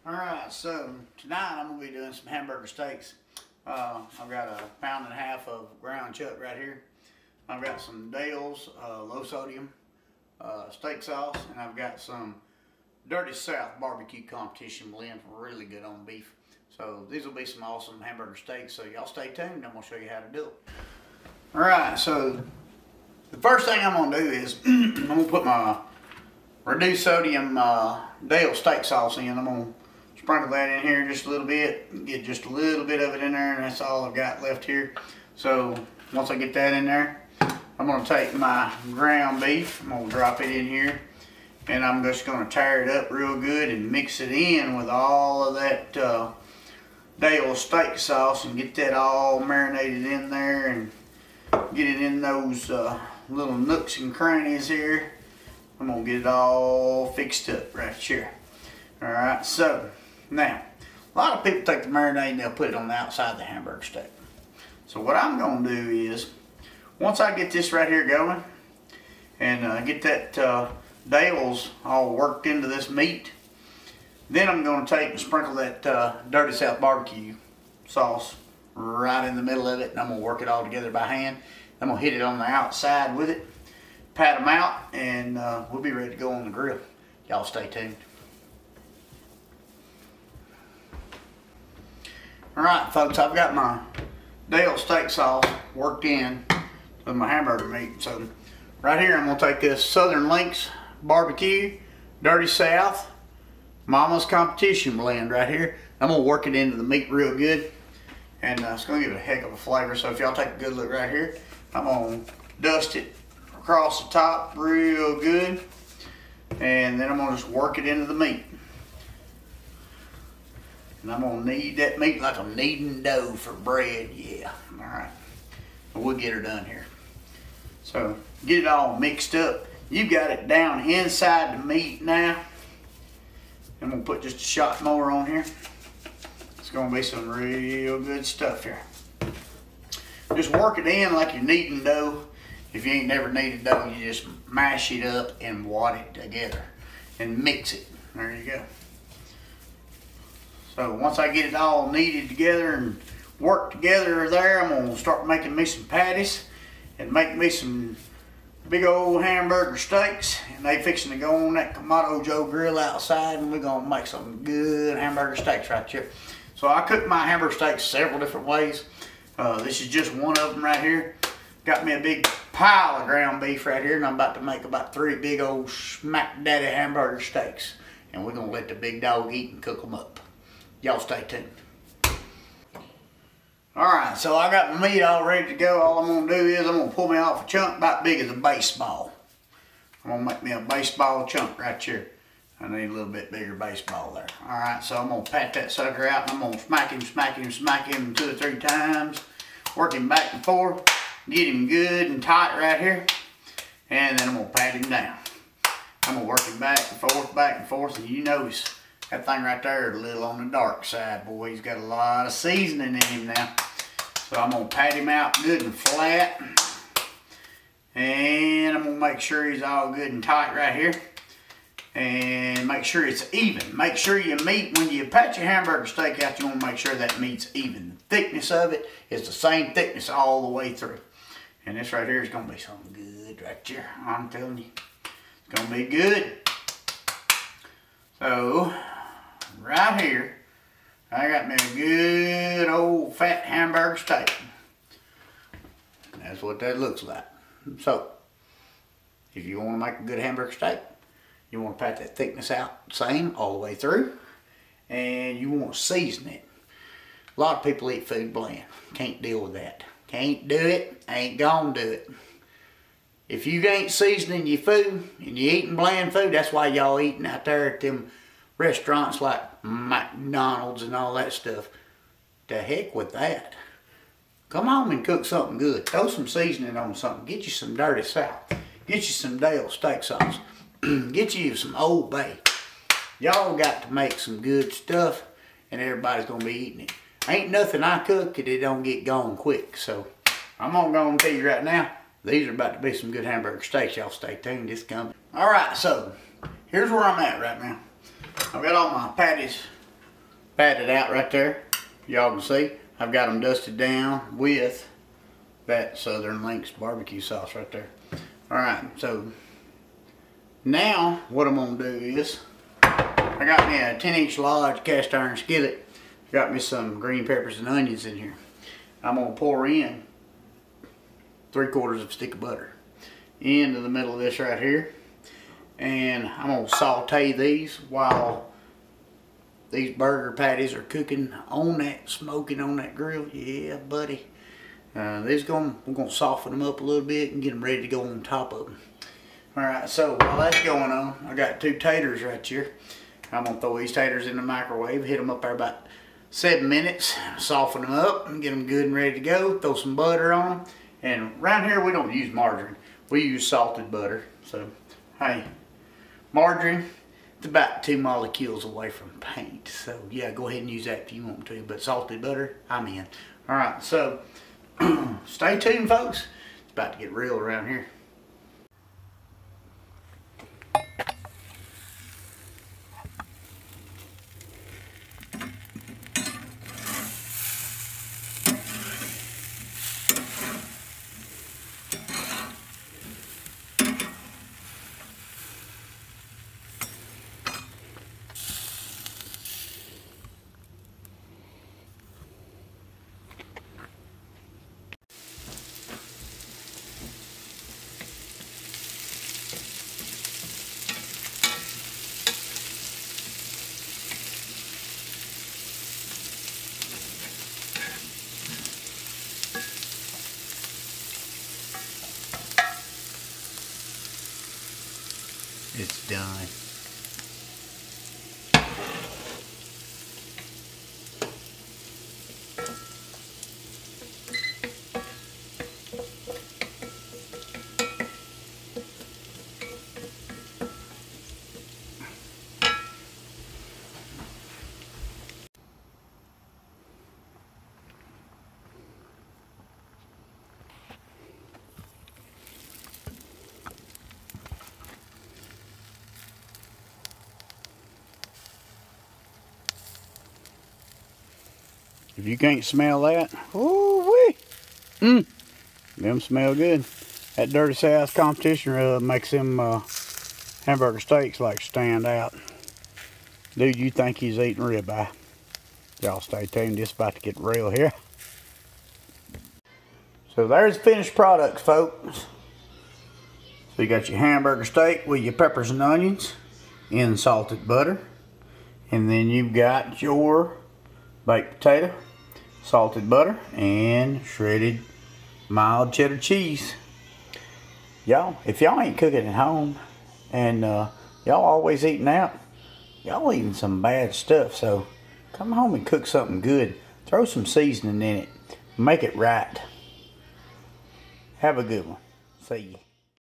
Alright, so tonight I'm going to be doing some hamburger steaks. I've got a pound and a half of ground chuck right here. I've got some Dale's low sodium steak sauce, and I've got some Dirty South barbecue competition blend, really good on beef. So these will be some awesome hamburger steaks, so y'all stay tuned. I'm going to show you how to do it. Alright, so the first thing I'm going to do is I'm going to put my reduced sodium Dale steak sauce in. I'm going to sprinkle that in here just a little bit, get just a little bit of it in there, and that's all I've got left here. So once I get that in there, I'm going to take my ground beef, I'm going to drop it in here, and I'm just going to tear it up real good and mix it in with all of that Dale steak sauce and get that all marinated in there and get it in those little nooks and crannies here. I'm going to get it all fixed up right here. Alright, so now, a lot of people take the marinade and they'll put it on the outside of the hamburger steak. So what I'm going to do is, once I get this right here going and get that Dale's all worked into this meat, then I'm going to take and sprinkle that Dirty South barbecue sauce right in the middle of it, and I'm going to work it all together by hand. I'm going to hit it on the outside with it, pat them out, and we'll be ready to go on the grill. Y'all stay tuned. Alright folks, I've got my Dale steak sauce worked in with my hamburger meat. So right here I'm going to take this Southern Links barbecue, Dirty South, Mama's competition blend right here. I'm going to work it into the meat real good, and it's going to give it a heck of a flavor. So if y'all take a good look right here, I'm going to dust it across the top real good, and then I'm going to just work it into the meat. And I'm going to knead that meat like I'm kneading dough for bread, yeah. Alright, we'll get her done here. So, get it all mixed up. You've got it down inside the meat now. I'm going to put just a shot more on here. It's going to be some real good stuff here. Just work it in like you're kneading dough. If you ain't never kneaded dough, you just mash it up and wad it together and mix it. There you go. So once I get it all kneaded together and worked together there, I'm going to start making me some patties and make me some big old hamburger steaks. And they fixing to go on that Kamado Joe grill outside, and we're going to make some good hamburger steaks right here. So I cook my hamburger steaks several different ways. This is just one of them right here. Got me a big pile of ground beef right here, and I'm about to make about 3 big old smack daddy hamburger steaks. And we're going to let the big dog eat and cook them up. Y'all stay tuned. Alright, so I got my meat all ready to go. All I'm going to do is I'm going to pull me off a chunk about big as a baseball. I'm going to make me a baseball chunk right here. I need a little bit bigger baseball there. Alright, so I'm going to pat that sucker out, and I'm going to smack him 2 or 3 times. Work him back and forth. Get him good and tight right here. And then I'm going to pat him down. I'm going to work him back and forth, and you notice that thing right there is a little on the dark side, boy. He's got a lot of seasoning in him now. So I'm going to pat him out good and flat. And I'm going to make sure he's all good and tight right here. And make sure it's even. Make sure your meat, when you pat your hamburger steak out, you want to make sure that meat's even. The thickness of it is the same thickness all the way through. And this right here is going to be something good right here. I'm telling you. It's going to be good. So right here, I got me a good old fat hamburger steak. That's what that looks like. So, if you want to make a good hamburger steak, you want to pat that thickness out same all the way through, and you want to season it. A lot of people eat food bland. Can't deal with that. Can't do it, ain't gonna do it. If you ain't seasoning your food and you eating bland food, that's why y'all eating out there at them restaurants like McDonald's and all that stuff. The heck with that. Come home and cook something good. Throw some seasoning on something. Get you some Dirty South. Get you some Dale steak sauce. Get you some Old Bay. Y'all got to make some good stuff, and everybody's going to be eating it. Ain't nothing I cook that it don't get gone quick. So I'm going to go and tell you right now, these are about to be some good hamburger steaks. Y'all stay tuned. It's coming. Alright, so here's where I'm at right now. I've got all my patties patted out right there. Y'all can see. I've got them dusted down with that Southern Links barbecue sauce right there. Alright, so now what I'm going to do is, I got me a 10-inch large cast iron skillet. Got me some green peppers and onions in here. I'm going to pour in 3/4 of a stick of butter into the middle of this right here. And I'm going to saute these while these burger patties are cooking on that, smoking on that grill. Yeah, buddy. We're going to soften them up a little bit and get them ready to go on top of them. Alright, so while that's going on, I got 2 taters right here. I'm going to throw these taters in the microwave, hit them up there about 7 minutes, soften them up and get them good and ready to go. Throw some butter on them. And around here we don't use margarine. We use salted butter. So, hey, margarine, it's about 2 molecules away from paint. So, yeah, go ahead and use that if you want to. But salted butter, I'm in. Alright, so stay tuned, folks. It's about to get real around here. It's done. If you can't smell that, ooh-wee, them smell good. That Dirty South competition rub makes them hamburger steaks like stand out. Dude, you think he's eating ribeye. Y'all stay tuned, it's about to get real here. So there's the finished product, folks. So you got your hamburger steak with your peppers and onions in salted butter. And then you've got your baked potato, salted butter, and shredded mild cheddar cheese. Y'all, if y'all ain't cooking at home and y'all always eating out, y'all eating some bad stuff. So come home and cook something good. Throw some seasoning in it. Make it right. Have a good one. See you.